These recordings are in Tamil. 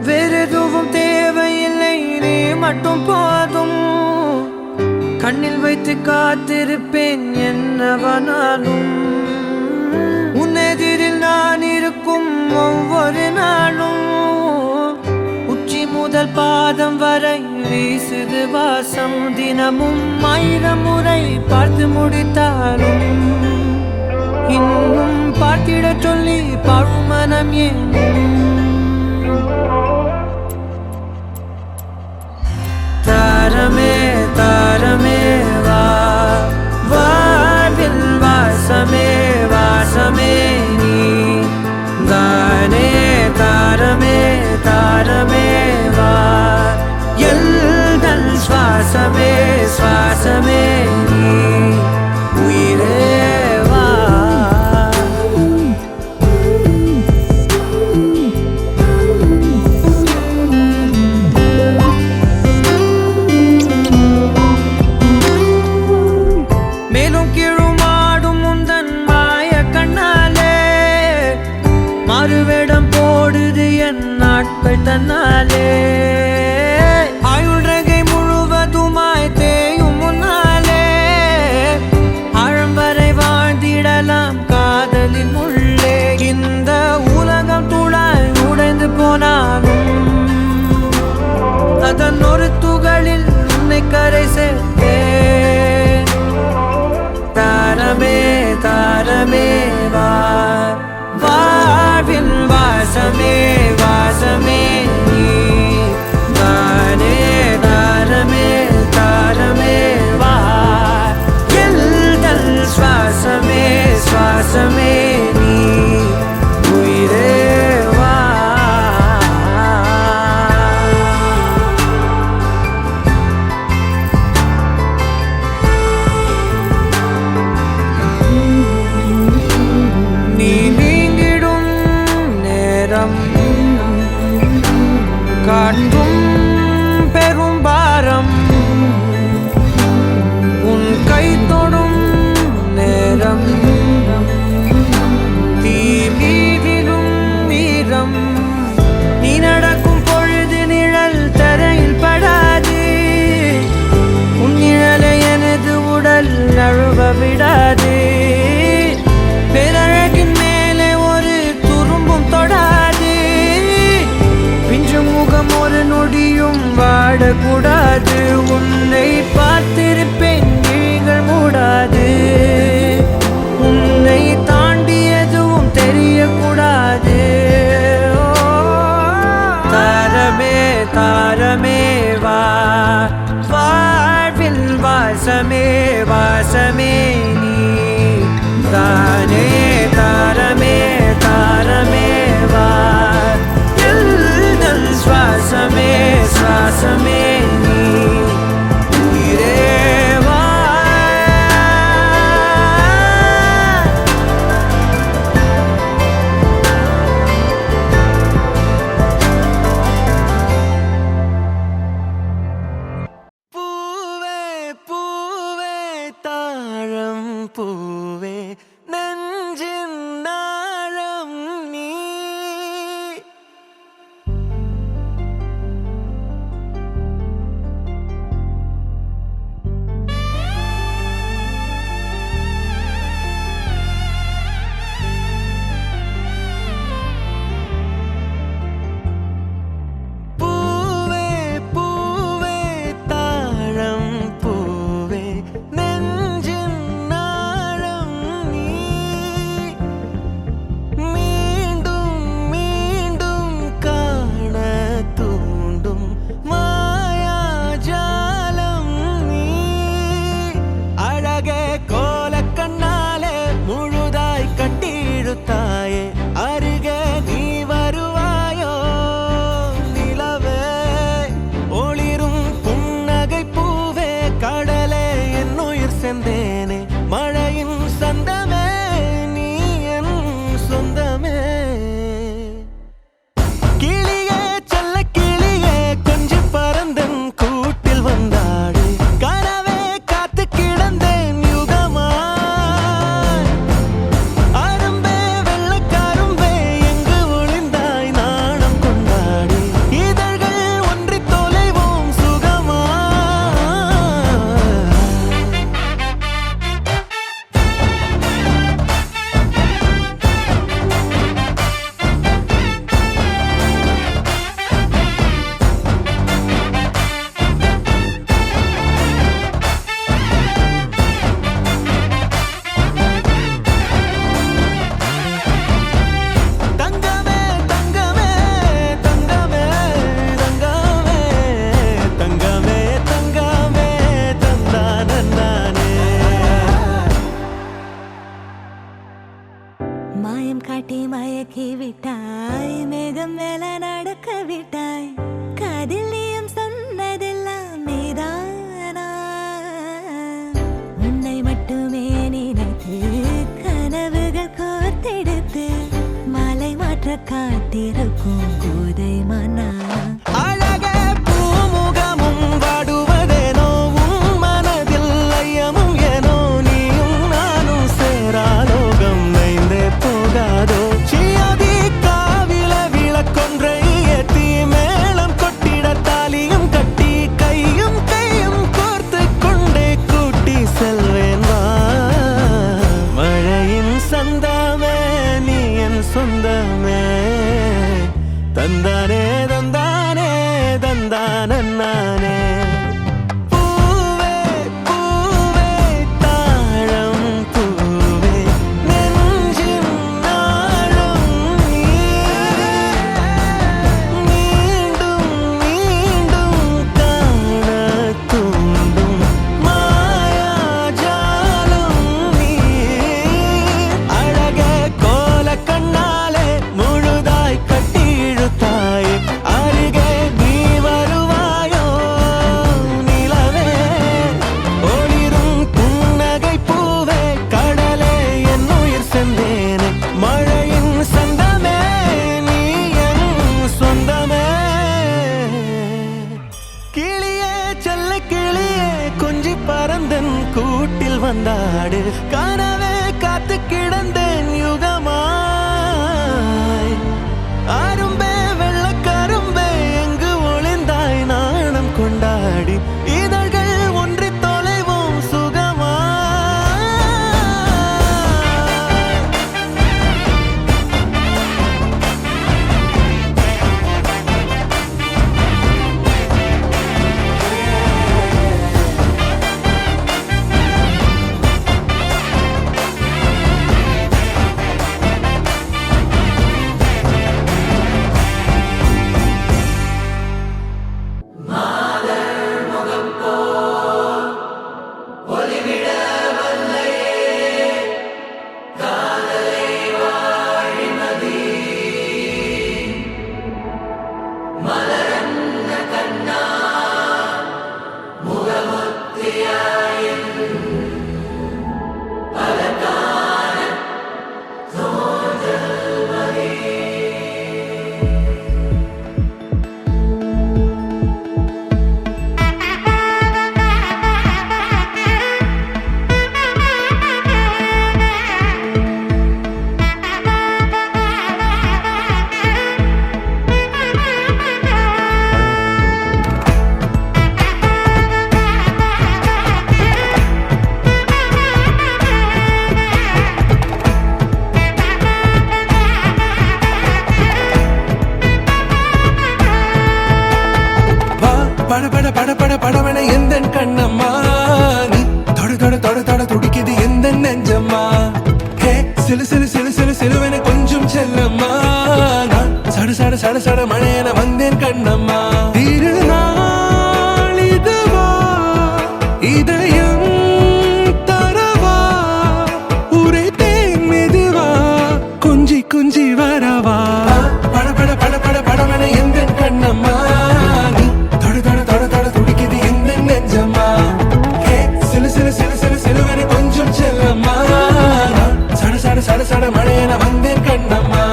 வேறெதுவும் தேவையில்லை, நீ மட்டும் போதும். கண்ணில் வைத்து காத்திருப்பேன் என்னவனாலும். உன்னெதிரில் நான் இருக்கும் ஒவ்வொரு நாளும். உச்சி முதல் பாதம் வரை வீசுது வாசம். தினமும் 1000 முறை பார்த்து முடித்தாலும் இன்னும் பார்த்திட சொல்லி பழுமனம் ஏன்? தாரமே தாரமே வா, வாழ்வில் வாசமே வாசமே நீ தானே. தாரமே தாரமே வா, எல்தல் சுவாசமே சுவாசமே நீ உயிரே வா. மேலும் கீழுமாடும் முந்தன் மாய கண்ணாலே மாறுவேடம் போடுது என் நாட்கள் தன்னாலே. ஆயுள் ரகை முழுவதுமாய் தேயும் முன்னாலே ஆழம் வரை வாழ்ந்திடலாம் காதலின் உள்ளே. இந்த உலகம் துளாய் உடைந்து போனாலும் அதன் ஒரு துகளில் உன்னை கரை சேர்த்தேன். தாரமே தாரமே வா, வாழ்வின் வாசமே வாசமே நீ தானே. தாரமே தாரமே வா, எல்தல் சுவாசமே சுவாசமே நீ உயிரே வா. நீ நீங்கிடும் நேரம் காட்டும் பெரும் பாரம். உன் கை தொடும் நேரம் தீ மீதிலும் வீரம். நீ நடக்கும் பொழுது நிழல் தரையில் படாது. உன் நிழலை எனது உடல் நழுவ விடாது. பேரழகின் மேலே ஒரு துரும்பும் தொடாது. பிஞ்சு முகம் ஒரு நொடியும் வாடக்கூடாது. உன்னை பார்த்திருப்பேன் விழிகள் மூடாது. உன்னை தாண்டி எதுவும் தெரியக்கூடாது. தாரமே தாரமே வா, வாழ்வில் வாசமே வாசமே நீ தானே. தாரமே தாரமே வா, எல்தல் சுவாசமே சுவாசமே நீ உயிரே வா. பூவே பூவே தாழம் பூவே நெஞ்ச மீட்டி மயக்கி விட்டாய், மேகம் மேல நடக்க விட்டாய், காதில் நீயும் சொன்னதெல்லாம் நீதானா? உன்னை மட்டுமே நினைத்து கனவுகள் கோர்த்தெடுத்து மாலை மாற்ற காத்திருக்கும் கோதை மன்னா. அழகே பூமுகமும் வாடுவதேனோ, உன் மனதில் ஐயமும் ஏனோ, நீயும் நானும் சேராலோகம் நைந்தே போகாதோ? சியாதி காவில விளக்கொன்றை ஏத்தி மேளம் கொட்டிட தாலியும் கட்டி கையும் கையும் கோர்த்து கொண்டே கூட்டி செல்வேன் வா. மழையின் சந்தமே நீ என் சொந்தமே, தந்தானே தந்தானே தந்தானே. பூவே பூவே தாழம் பூவே, நெஞ்சின் நாளும் நீ. மீண்டும் மீண்டும் காண தூண்டும் மாயாஜாலம் நீ. அழகே கோல கண்ணாலே முழுதாய் கட்டி இழுத்தாய், அருகே நீ வருவாயோ நிலவே? ஒளிரும் புன்னகை பூவே, கடலே என் உயிர் சென்றேனே, மழையின் சந்தமே நீ என் சொந்தமே. கிளியே செல்ல கிளியே கொஞ்சி பறந்தன் கூட்டில் வந்தாடு, கனவே காத்து கிடந்தேன் யுகமாய். அரும்பே வெள்ளக்கரும்பே எங்கு ஒளிந்தாய் நாணம் கொண்டாடி, இதழ்கள் ஒன்றி தொலைவோம் சுகமாய். பட பட பட பட படவன எந்தன் கண்ணம்மா, நீ தொட தொட தொட தொட துடிக்குது எந்த நெஞ்சம்மா. ஹே சிலு சிலு சிலு சிலு சிலுவென கொஞ்சம் செல்லம்மா, நான் சட சட சட சட மழையென வந்தேன் கண்ணம்மா. திருநாள் இதுவா இதயம் தரவா, உரைத்தேன் மெதுவா கொஞ்சி கொஞ்சி வரவா. பட பட பட பட படவன எந்தன் கண்ணம்மா, நீ தொட தொட தொட தொட துடிக்குது எந்த நெஞ்சம்மா. ஹே சிலு சிலு சிலு சிலு சிலுவென கொஞ்சம் செல்லம்மா, நான் சட சட சட சட மழையென வந்தேன் கண்ணம்மா.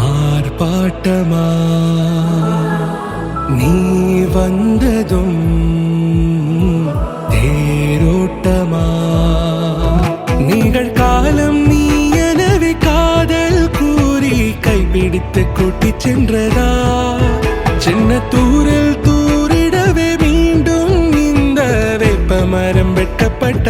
ஆர்ப்பாட்டமா நீ வந்ததும் தேரோட்டமா, நிகழ்காலம் நீ எனவே காதல் கூறி கைப்பிடித்து கூட்டிச் சென்றதா? சின்ன தூரல் தூரிடவே மீண்டும் இந்த வேப்ப மரம் வெட்டப்பட்ட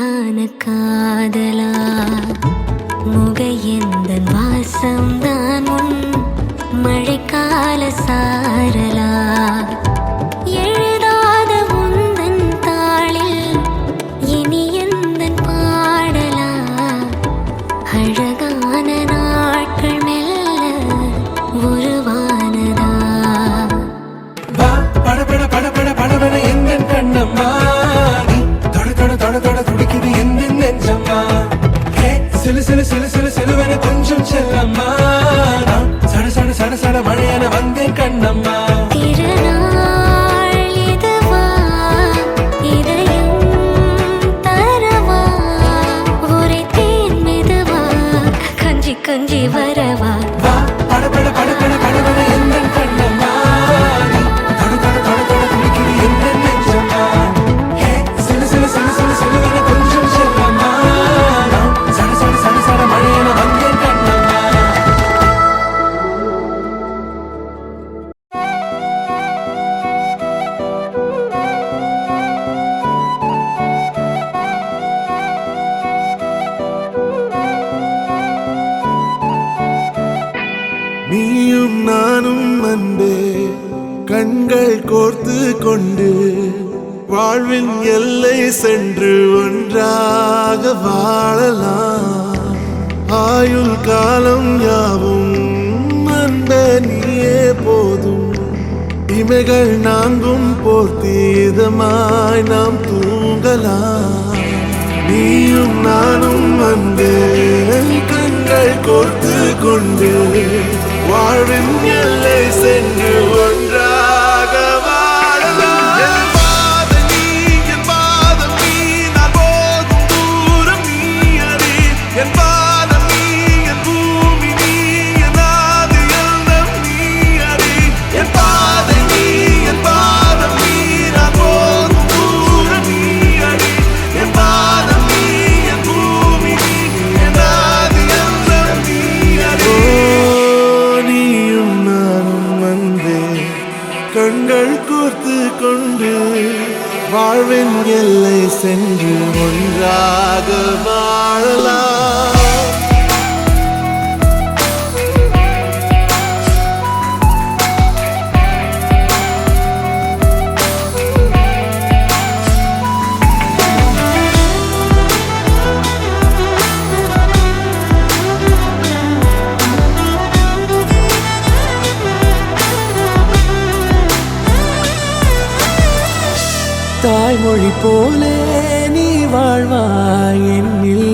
உண்மையான காதலா முகையெந்தன் வாசம்தான் உன் மழைக்கால சாரலா எழுதாத உந்தன் தாளில் இனி எந்தன் பாடலா அழகான நாட்கள் மெல்ல உருவானதா வா பட பட பட பட படவன எந்தன் கண்ணம்மா நீ தொட தொட தொட தொட துடிக்குது எந்தன் நெஞ்சம்மா ஹே சிலு சிலு சிலு சிலு சிலுவன கொஞ்சம் செல்லம்மா நான் சட சட சட சட மழையன வந்தேன் கண்ணம்மா திருநாள் இதுவா இதயம் தரவா ஒரே தேன் மெதுவா கஞ்சி கஞ்சி வரவா வா பட பட பட பட படவன எந்தன் கண்ணம்மா நீ தொட தொட தொட தொட துடிக்குது எந்தன் நெஞ்சம்மா ஹே சிலு சிலு சிலு சிலு சிலுவன கொஞ்சம் செல்லம்மா நான் சட சட சட சட மழையன வந்தேன் கண்ணம்மா நீயும் நானும் அன்பே கண்கள் கோர்த்து கொண்டு வாழ்வின் எல்லை சென்று ஒன்றாக வாழலாம் ஆயுள் காலம் யாவும் அன்பே நீயே போதும் இமைகள் நான்கும் போர்த்தி இதமாய் நாம் தூங்கலாம் நீயும் நானும் அன்பே கண்கள் கோர்த்து கொண்டு வாழ்வின் எல்லை சென்று ஒன்றாக வாழலாம் என் பாதம் நீ என் பாதம் நீ நான் போகும் தூரம் நீ அறி என் பாதம் நீ என் பூமி நீ என் ஆதி எல்லாம் நீ அறி என் பாதம் நீ என் பாதம் நீ நான் போகும் தூரம் நீ அறி என் பாதம் நீ என் பூமி நீ என் ஆதி எல்லாம் நீ அறி நீயும் நானும் வந்தே கண்கள் கோர்த்து கொண்டு வாழ்வின் எல்லை சென்று ஒன்றாக வாழலாம் தாய்மொழி போலே நீ வாழ்வாய் என்னில்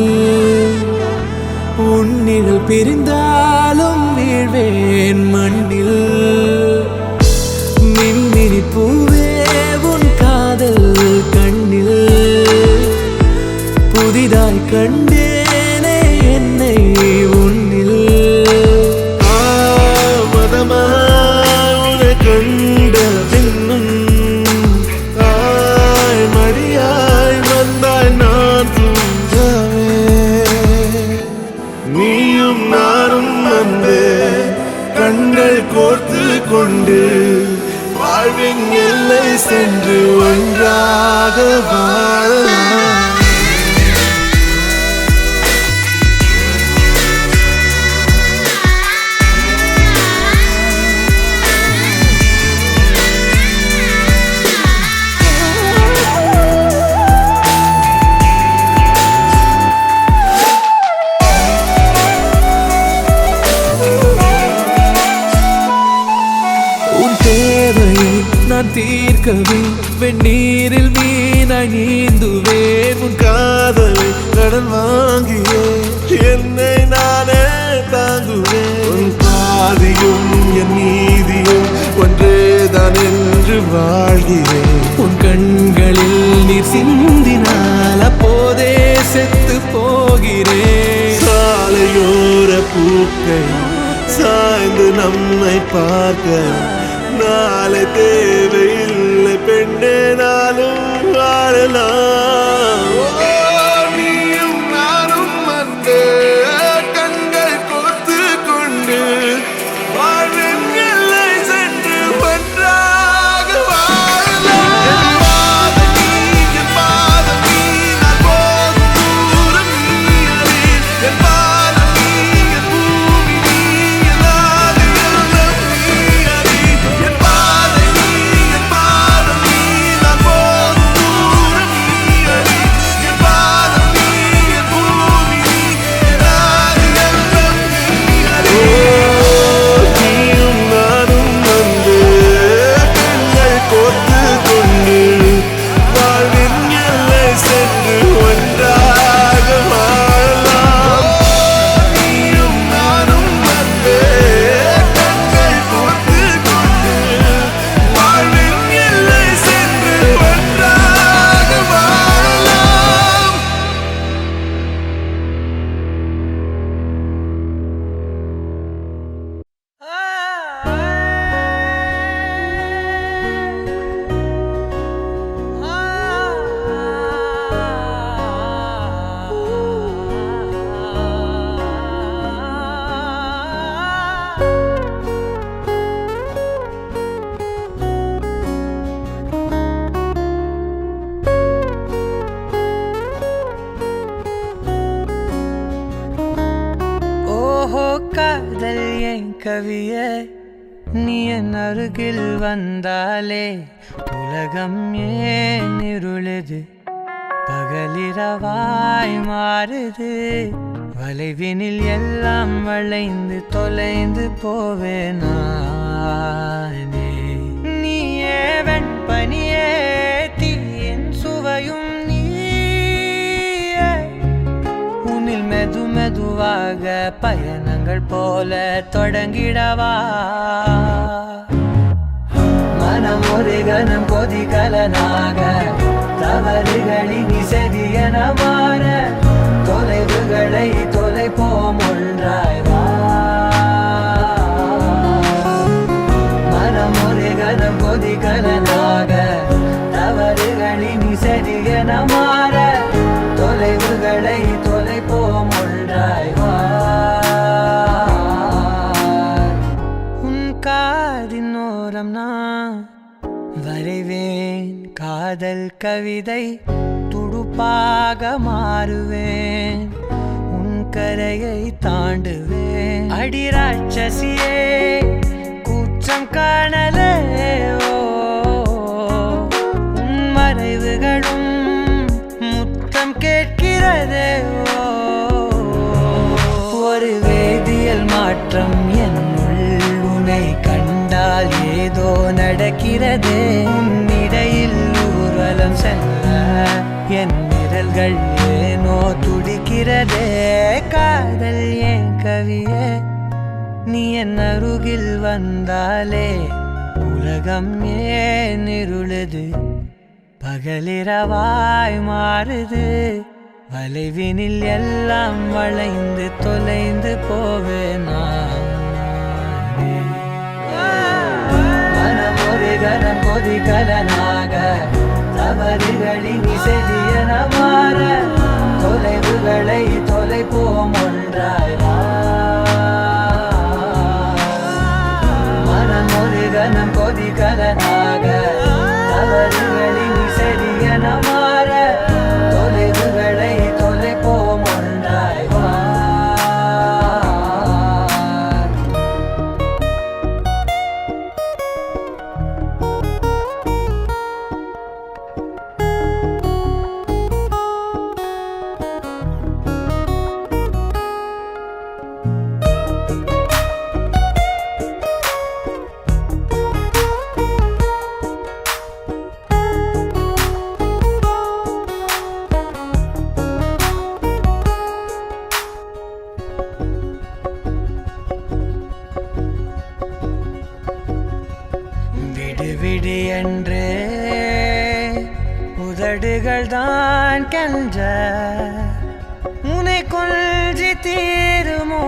உன்னிகள் பிரிந்தாலும் வீழ்வேன் மண்ணில் மின்மினி பூவே உன் காதல் கண்ணில் புதிதாய் கண்டேனே என்னை உன்னில் மதமாய் உன்னை கண்ட பின்னும் மடியாய் வந்தாய் நான் தூங்கவே நீயும் நானும் வந்தே கண்கள் கோர்த்து கொண்டு வாழ்வின் எல்லை சென்று ஒன்றாக வாழலாம் நான் தீர்க்கவே வெந்நீரில் மீனாய் நீந்துவேன் உன் காதலை கடன் வாங்கியே என்னை நானே தாங்குவேன் உன் பாதியும் என் நீதியும் ஒன்றேதான் என்று வாழ்கிறேன் உன் கண்களில் நீர் சிந்தினால் அப்போதே செத்து போகிறேன் சாலையோர பூக்கள் சாய்ந்து நம்மை பார்க்க நாளை தேவையில்லை பெண்ணே நாளும் வாழலாம் நீயும் நானும் வந்தே கண்கள் கோர்த்து கொண்டு வாழ்வின் எல்லை சென்று ஒன்றாக வாழலாம் என் பாதம் நீ நான் போகும் கவியே நீ என் அருகில் வந்தாலே உலகம் ஏன் இருளுது பகலிரவாய் மாறுது வளைவினில் எல்லாம் வளைந்து தொலைந்து போவேனானே நீயே வெண்பனியே தீயின் சுவையும் நீயே உன்னில் மெது மெதுவாக பயணங்கள் போல தொடங்கிடவா மனம் ஒரு கணம் கொதிகலனாக தவறுகளின் இசையன மாற தொலைவுகளை தொலைப்போம் ஒன்றாய் வா மனம் ஒரு கணம் கொதிகலனாக தவறுகளின் இசையன மாற தொலைவுகளை தொலைப்போம் ஒன்றாய் வா உன் காதின் ஓரம் நான் வரைவேன் காதல் கவிதை துடுப்பாக மாறுவேன் உன் கரையை தாண்டுவேன் அடி ராட்சசியே கூச்சம் காணலே உன் மறைவுகளும் முத்தம் கேட்கிறதே ஒரு வேதியியல் மாற்றம் என்னுள் உன்னை கண்டால் ஏதோ நடக்கிறதே இடையில் ஊர்வலம் செல்ல என் விரல்கள் ஏனோ துடிக்கிறதே காதல் ஏன் கவியே நீ என் அருகில் வந்தாலே உலகம் ஏன் இருளுது பகலிரவாய் மாறுது வளைவினில் எல்லாம் வளைந்து தொலைந்து போவேனா மனம் ஒரு கணம் கொதிகலனாக தவறுகளின் இசையன மாற தொலைவுகளை தொலைப்போம் ஒன்றாய் வா மனம் ஒரு கணம் கொதிகலனாக தவறுகளின் இசையன மாற தொலைவுகளை தொலைப்போம் ஒன்றாய் வா விடு என்று உதடுகள் தான் கென்ற உன்னை கொஞ்சி தீருமோ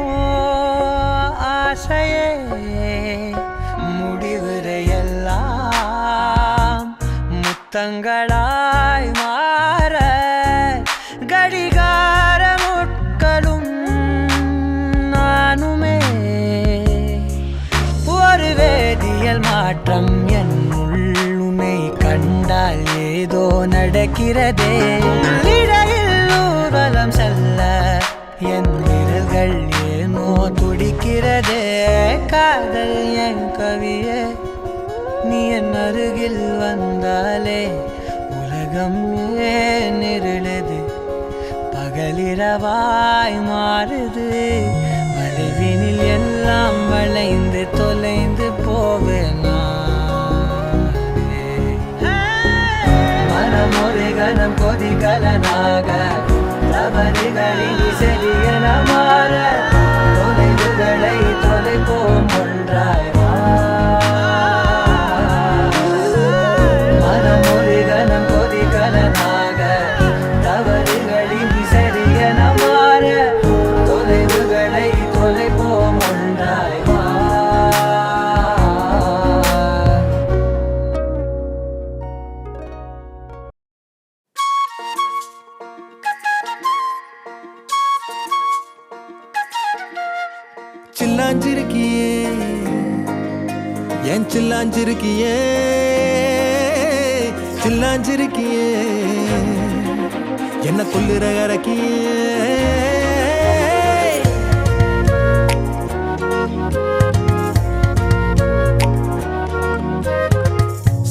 ஆசையே முடிவுரையெல்லாம் முத்தங்களாய் மாற கடிகார முட்களும் நானுமே ஒரு வேதியியல் மாற்றம் என்னுள் உன்னை கண்டால் ஏதோ நடக்கிறதே இடையில் ஊர்வலம் செல்ல என் விரல்கள் ஏனோ துடிக்கிறதே காதல் என் கவியே நீ என் அருகில் வந்தாலே உலகம் ஏன் இருளுது பகலிரவாய் மாறுது வளைவினில் எல்லாம் வளைந்து தொலைந்து போவேனா மனம் ஒரு கணம் கொதிகலனாக தவறுகளின் இசையன மாற தொலைவுகளை தொலைப்போம் ஒன்றாய் வா மனம் ஒரு கணம் கொதிகலனாக தவறுகளின் இசையன மாற தொலைவுகளை தொலைப்போம் ஒன்றாய் வா சில்லாஞ்சிருக்கியே என் சில்லாஞ்சிருக்கியே சில்லாஞ்சிருக்கியே என்ன கொல்லுற அரக்கியே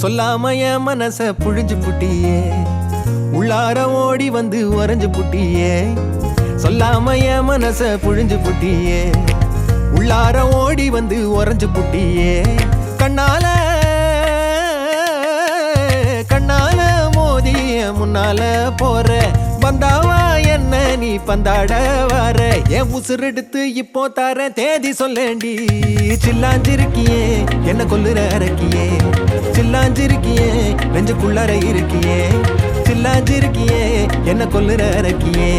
சொல்லாம என் மனச புழிஞ்சு புட்டியே, உள்ளார ஓடி வந்து உறைஞ்சு புட்டியே. சொல்லாம என் மனச புழிஞ்சு புட்டியே, உள்ளார ஓடி வந்து உறைஞ்சு புட்டியே. கண்ணால கண்ணால மோதிய முன்னால போற, வந்தாவா என்ன நீ பந்தாட வர. என் உசுர் எடுத்து இப்போ தர தேதி சொல்லேண்டி. சில்லாஞ்சிருக்கியே என்ன கொல்லுற அரக்கியே, சில்லாஞ்சிருக்கியே நெஞ்சுக்குள்ளார இருக்கியே. சில்லாஞ்சிருக்கியே என்ன கொல்லுற அரக்கியே,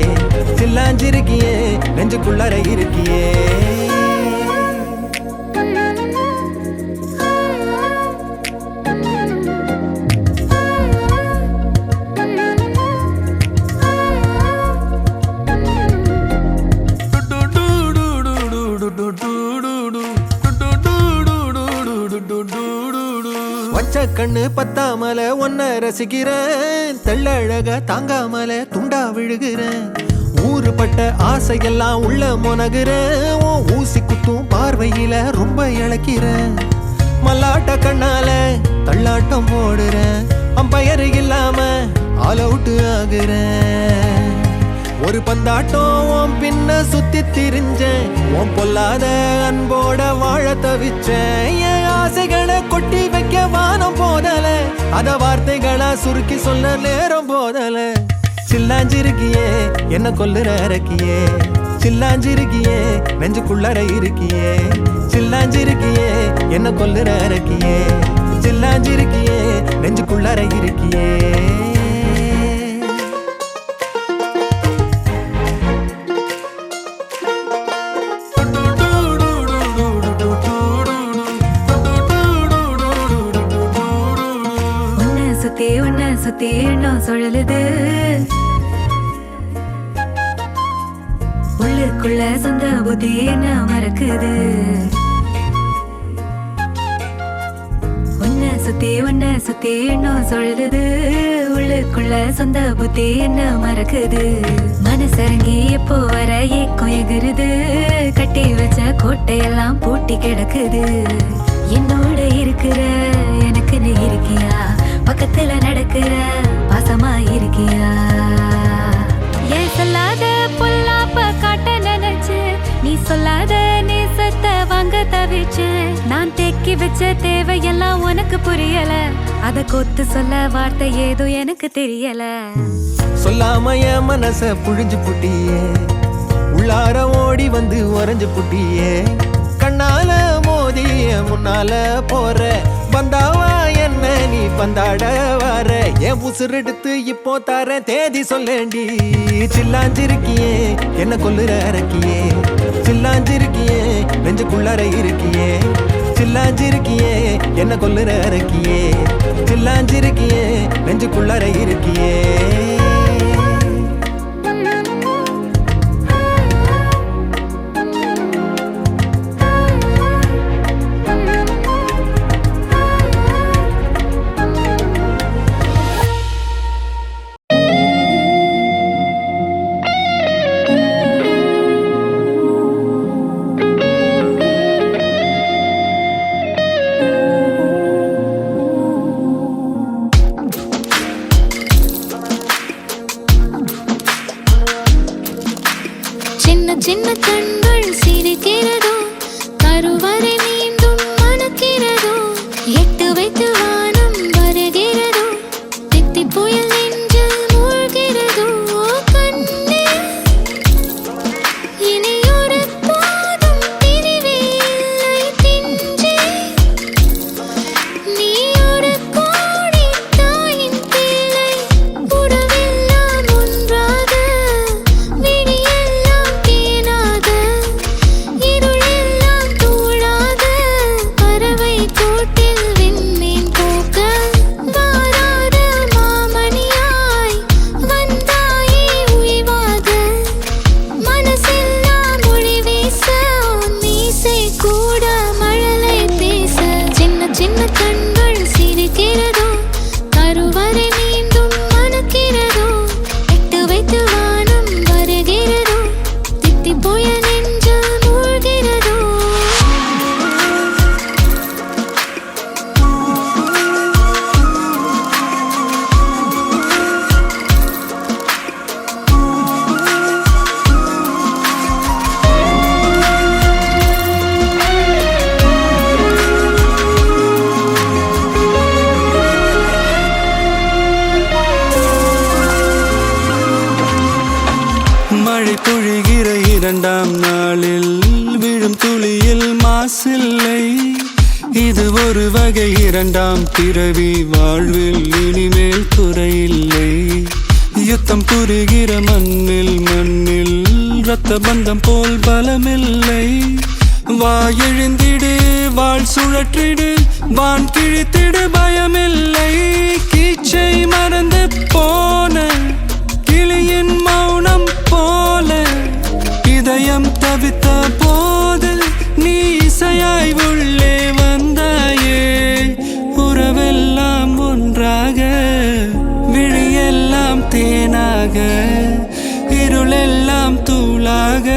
சில்லாஞ்சிருக்கியே நெஞ்சுக்குள்ளார இருக்கியே. வச்ச கண்ணு பத்தாமல ஒன்ன ரசிக்கிறேன், தெள்ளழக தாங்காமல துண்டா விழுகிறேன். ஊறுபட்ட ஆசையெல்லாம் உள்ள முனகுறேன், ஊசி குத்தும் பார்வையில ரொம்ப இழக்கிறேன். மல்லாட்ட கண்ணால தள்ளாட்டம் போடுறேன், அம்பயரு இல்லாம ஆல் அவுட் ஆகுறேன். ஒரு பந்தாட்டம் உன் பின்ன சுத்தி திரிஞ்சேன், உன் பொல்லாத அன்போட வாழ தவிச்சேன். என் ஆசைகளை கொட்டி வைக்க வானம் போதல, அத வார்த்தைகளா சுருக்கி சொல்ல நேரம் போதல. சில்லாஞ்சிருக்கியே என்ன கொல்லுற அரக்கியே, சில்லாஞ்சிருக்கியே நெஞ்சுக்குள்ளார இருக்கியே. சில்லாஞ்சிருக்கியே என்ன கொல்லுற அரக்கியே, சில்லாஞ்சிருக்கியே நெஞ்சுக்குள்ளார இருக்கியே. உன்னை சுத்தி எண்ணம் சுழலுது, உள்ளுக்குள்ள சொந்த புத்தி என்ன மறக்குது. உன்னை சுத்தி எண்ணம் சுழலுது, உள்ளுக்குள்ள சொந்த புத்தி என்ன மறக்குது. மனசரங்கி எப்போ வர ஏக்கம் எகுருது, கட்டி வச்ச கோட்டையெல்லாம் பூட்டி கிடக்குது. என்னோட இருக்கிற எனக்கு நீ இருக்கியா, பக்கத்துல நடக்கிற பாசமா இருக்கியா. ஏன் சொல்லாத பொல்லாப்ப காட்ட நினைச்சு, நீ சொல்லாத நேசத்தை வாங்க தவிச்சு. நான் தேக்கி வச்ச தேவையெல்லாம் உனக்கு புரியல, அத கொத்து சொல்ல வார்த்தை ஏதோ எனக்கு தெரியல. சொல்லாம என் மனச புழிஞ்சு புட்டியே, உள்ளார ஓடி வந்து உறைஞ்சு புட்டியே. கண்ணால மோதிய முன்னால போற, வந்தாவா என்ன நீ பந்தாட வர. என் உசுர் எடுத்து இப்போ தர தேதி சொல்லேண்டி. சில்லாஞ்சிருக்கியே என்ன கொல்லுற அரக்கியே, சில்லாஞ்சிருக்கியே நெஞ்சுக்குள்ளார இருக்கியே. சில்லாஞ்சிருக்கியே என்ன கொல்லுற அரக்கியே, சில்லாஞ்சிருக்கியே நெஞ்சுக்குள்ளார இருக்கியே. சின்ன கண்கள் சிரிக்கிறதோ, கருவறை மீண்டும் மணக்கிறதோ. எட்டு வைத்து வானம் வருகிறதோ, தித்தி புயல் நெஞ்சில் மூழ்கிறதோ. கண்ணே இனி ஒரு போதும் பிரிவே இல்லை பிஞ்சே. நீ ஒரு கோடி தாயின் பிள்ளை, உறவெல்லாம் ஒன்றாக, விடியெல்லாம் தேனாக, இருளெல்லாம் தூளாக. பொழிகிற இரண்டாம் நாளில் விழும் துளியில் மாசில்லை. இது ஒரு வகை இரண்டாம் பிறவி, வாழ்வில் இனிமேல் குறையில்லை. யுத்தம் புரிகிற மண்ணில் இரத்த பந்தம் போல் பலமில்லை. வா எழுந்திடு, வாழ் சுழற்றிடு, வான் கிழித்திடு, பயமில்லை. கீச்சை மறந்து போன கிளியின் மௌனம் போல இதயம் தவித்த போது நீ இசையாய் உள்ளே வந்தாயே. உறவெல்லாம் ஒன்றாக, விழியெல்லாம் தேனாக, இருளெல்லாம் தூளாக,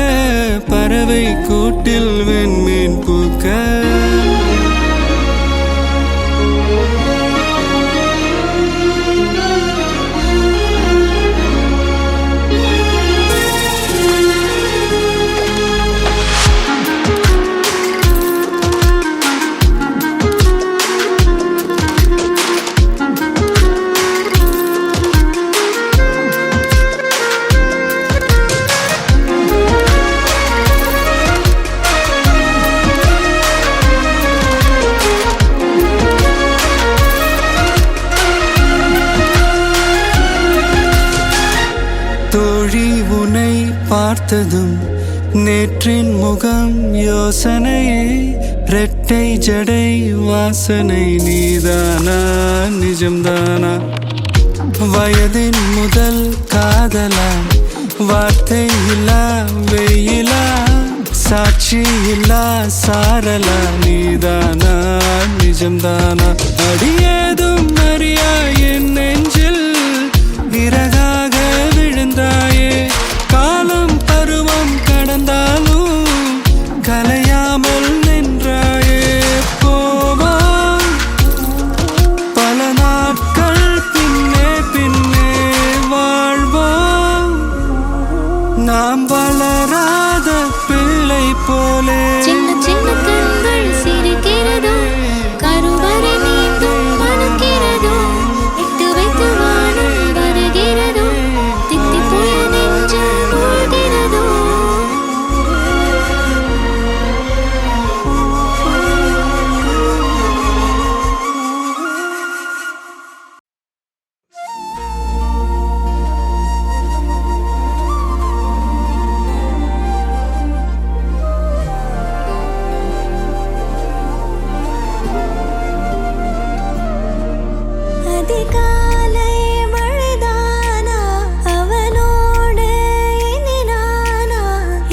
பறவை கூட்டில் வெண்மீன் பூக்க. தோழி உனை பார்த்ததும் நேற்றின் முகம் யோசனையே. ரெட்டை ஜடை வாசனை நீதானா, நிஜம்தானா? வயதின் முதல் காதலா, வார்த்தை இல்லா வெயிலா, சாட்சி இல்லா சாரலா, நீதானா, நிஜம்தானா? அடியேதும் அறியா என் நெஞ்சில் இறகாக விழுந்தாயே. காலம் பருவம் கடந்தாலும் கலையாமல் நின்றாயே. போவாம் பல நாட்கள், பின்னே பின்னே வாழ்வோம் நாம் வளராத பிள்ளை போலே. சின்ன சின்ன கண்கள் சிரிக்கிறதோ, கருவறை நீந்தும் மணக்கிறதோ, இட்டு வைத்து வானம் வருகிறதோ, தித்தி போய நெஞ்சு மூழ்கிறதோ. அதிகாலை மழைதானா, அவனோடு இனி நானா,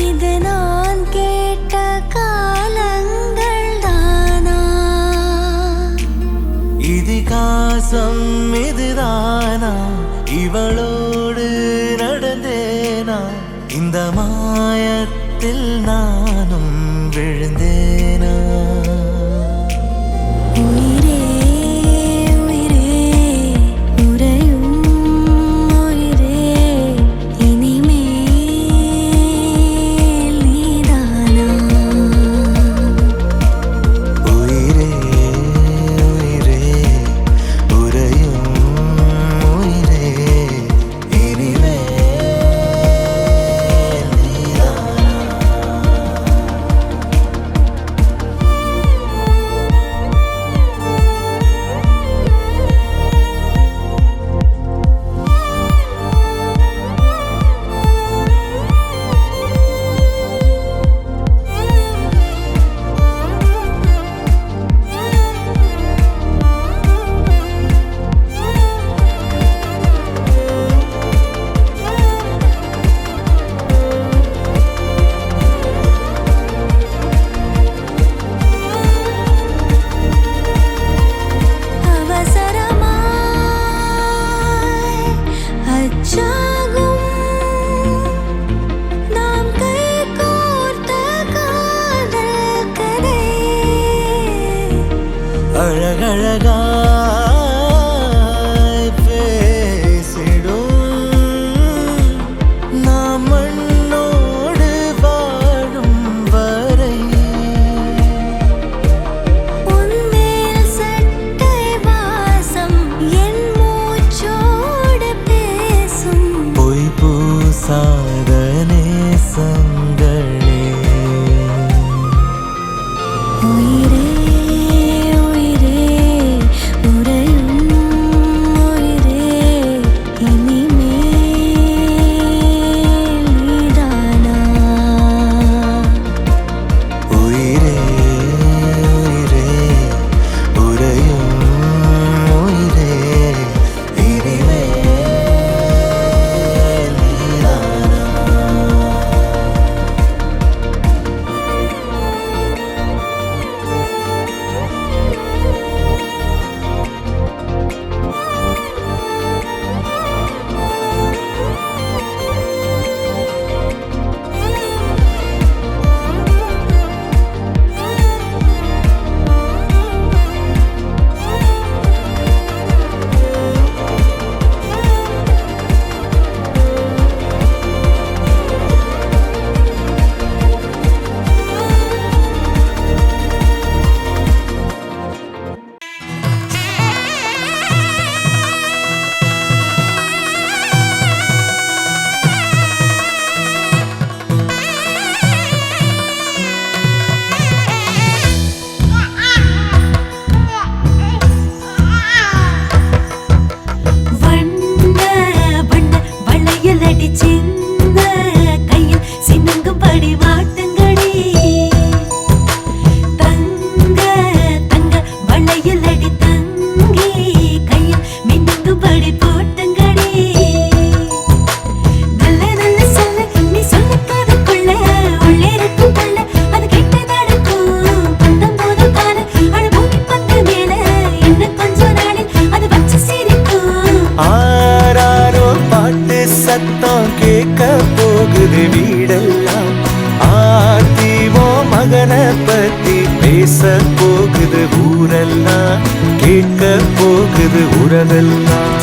இது நான் கேட்ட காலங்கள் தானா? இதிகாசம் இதுதானா, இவளோடு நடந்தேனா, இந்த மாயத்தில் நானும் விழுந்தேனா? உயிரே உயிரே உறையும் உயிரே, இனிமேல் நீதானா? உயிரே உயிரே உறையும் உயிரே, இனிமேல் நீதானா? போகுது வீடெல்லாம். ஆத்திவோ மகனை பத்தி பேச போகுது ஊரெல்லாம், கேட்க போகுது உறவெல்லாம்.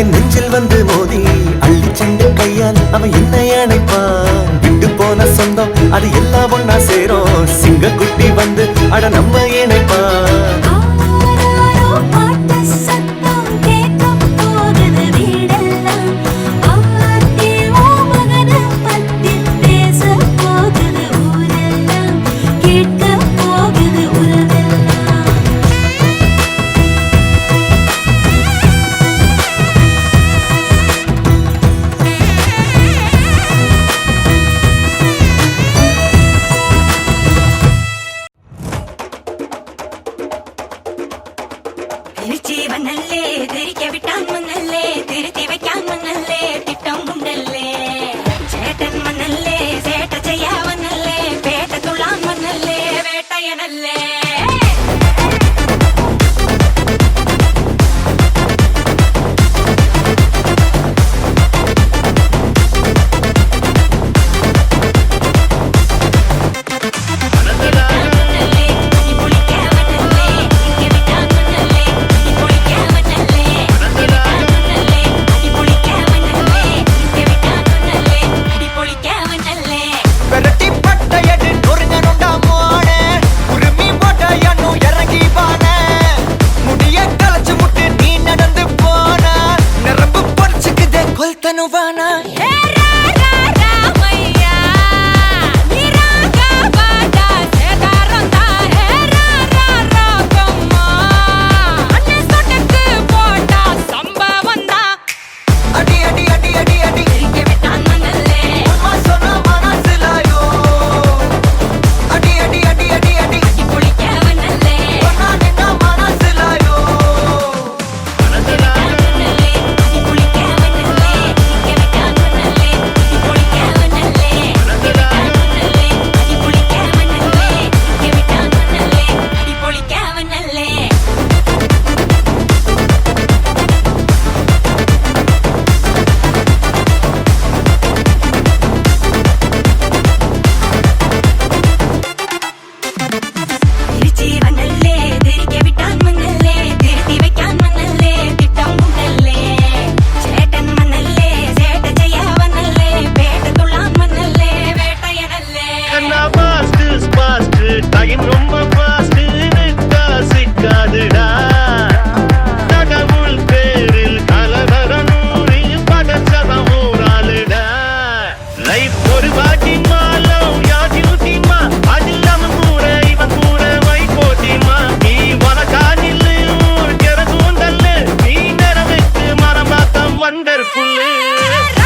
என் நெஞ்சில் வந்து மோதி அள்ளி சென்று கையால் அவன் என்னை அணைப்பான். விட்டு போன சொந்தம் அது எல்லாம் ஒன்னா சேரும். சிங்க குட்டி வந்து அட நம்ம இணைப்பான். திருச்சிவனல்லே திரிக்க விட்டான் மண்ணல்லே, திருத்தி வைக்கான் மண்ணல்லே, திட்டம் உண்டல்லே. சேட்டன் மண்ணல்லே சேட்ட செய்ய வண்ணல்லே, பேட்ட துளான் மண்ணல்லே, வேட்டையனல்லே. Wonderful.